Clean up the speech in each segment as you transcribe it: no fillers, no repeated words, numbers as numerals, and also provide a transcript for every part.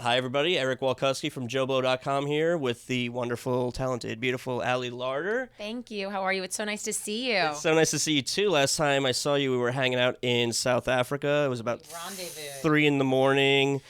Hi, everybody. Eric Walkuski from JoBlo.com here with the wonderful, talented, beautiful Allie Larter. Thank you. How are you? It's so nice to see you. It's so nice to see you, too. Last time I saw you, we were hanging out in South Africa. It was about Rendezvous. 3 in the morning,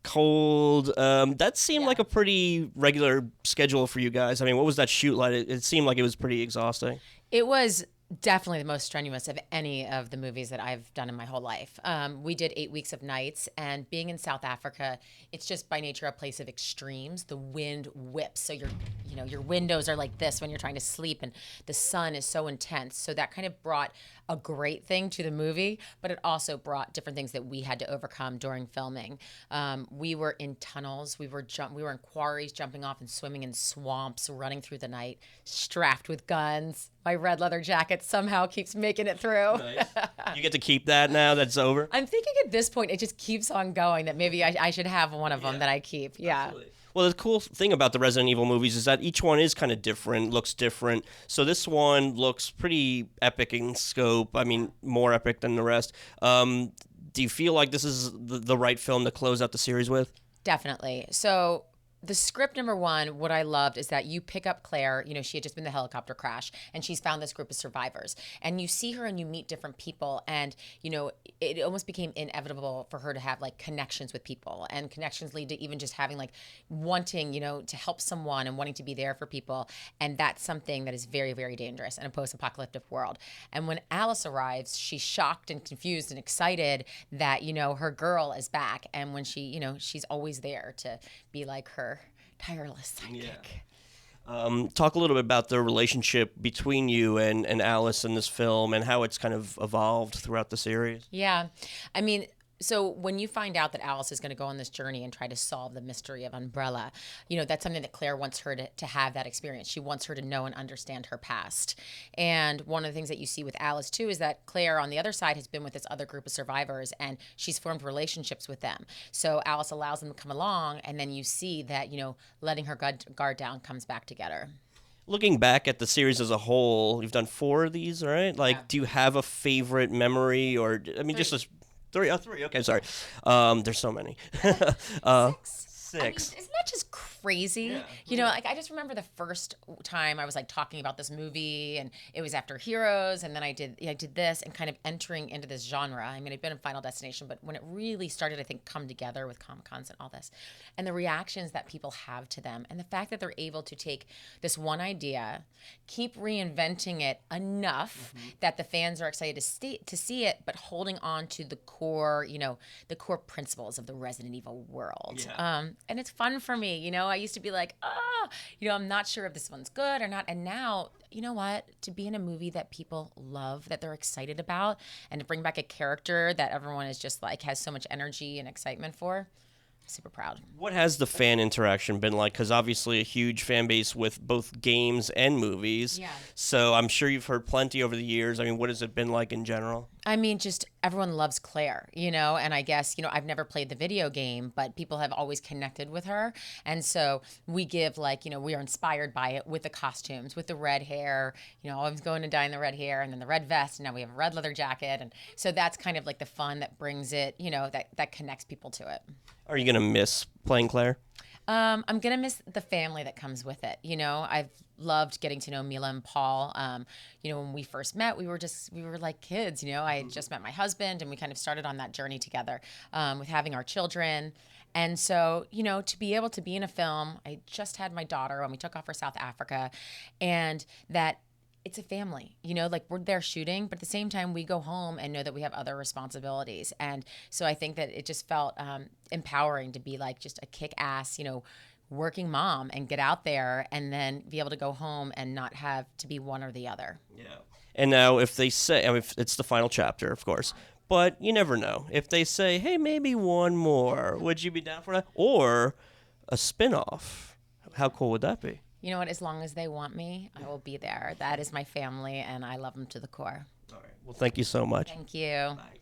cold. That seemed Yeah. like a pretty regular schedule for you guys. I mean, what was that shoot like? It seemed like it was pretty exhausting. It was definitely the most strenuous of any of the movies that I've done in my whole life. We did 8 weeks of nights, and being in South Africa, it's just by nature a place of extremes. The wind whips, so your windows are like this when you're trying to sleep, and the sun is so intense. So that kind of brought a great thing to the movie, but it also brought different things that we had to overcome during filming. We were in tunnels, we were in quarries, jumping off and swimming in swamps, running through the night, strapped with guns. My red leather jacket somehow keeps making it through. Nice. You get to keep that now that's over? I'm thinking at this point it just keeps on going, that maybe I should have one of them that I keep. Yeah. Absolutely. Well, the cool thing about the Resident Evil movies is that each one is kind of different, looks different. So this one looks pretty epic in scope. I mean, more epic than the rest. Do you feel like this is the right film to close out the series with? Definitely. So the script, number one, what I loved is that you pick up Claire. She had just been in the helicopter crash, and she's found this group of survivors. And you see her and you meet different people, and it almost became inevitable for her to have like connections with people, and connections lead to even just having like wanting, to help someone and wanting to be there for people. And that's something that is very, very dangerous in a post-apocalyptic world. And when Alice arrives, she's shocked and confused and excited that, her girl is back. And when she's always there to be like her tireless sidekick. Talk a little bit about the relationship between you and Alice in this film and how it's kind of evolved throughout the series. Yeah. I mean, so when you find out that Alice is going to go on this journey and try to solve the mystery of Umbrella, that's something that Claire wants her to have that experience. She wants her to know and understand her past. And one of the things that you see with Alice, too, is that Claire, on the other side, has been with this other group of survivors, and she's formed relationships with them. So Alice allows them to come along, and then you see that, letting her guard down comes back together. Looking back at the series as a whole, you've done 4 of these, right? Like, Yeah. do you have a favorite memory or, I mean, just a 3? Oh, 3. Okay, sorry. There's so many. Six. I mean, 6. isn't that just crazy? Like I just remember the first time I was like talking about this movie, and it was after Heroes, and then I did this, and kind of entering into this genre. I mean, I'd been in Final Destination, but when it really started, I think, come together with Comic-Cons and all this, and the reactions that people have to them, and the fact that they're able to take this one idea, keep reinventing it enough that the fans are excited to see it, but holding on to the core, the core principles of the Resident Evil world. Yeah. And it's fun for me. I used to be like, I'm not sure if this one's good or not. And now, you know what? To be in a movie that people love, that they're excited about, and to bring back a character that everyone is just like, has so much energy and excitement for, super proud. What has the fan interaction been like? Because obviously a huge fan base with both games and movies. Yeah. So I'm sure you've heard plenty over the years. I mean, what has it been like in general? I mean, just everyone loves Claire, and I guess, I've never played the video game, but people have always connected with her. And so we give we are inspired by it with the costumes, with the red hair, always going and dyeing the red hair, and then the red vest, and now we have a red leather jacket. And so that's kind of like the fun that brings it, that connects people to it. Are you going to miss playing Claire? I'm going to miss the family that comes with it. I've loved getting to know Mila and Paul. When we first met, we were like kids. I had just met my husband, and we kind of started on that journey together with having our children. And so, to be able to be in a film, I just had my daughter when we took off for South Africa, and that it's a family, like we're there shooting, but at the same time we go home and know that we have other responsibilities. And so I think that it just felt empowering to be like just a kick-ass, working mom, and get out there and then be able to go home and not have to be one or the other. Yeah. And now if they say, I mean, if it's the final chapter, of course, but you never know. If they say, hey, maybe one more, would you be down for that? Or a spin-off? How cool would that be? You know what? As long as they want me, I will be there. That is my family, and I love them to the core. All right. Well, thank you so much. Thank you. Bye.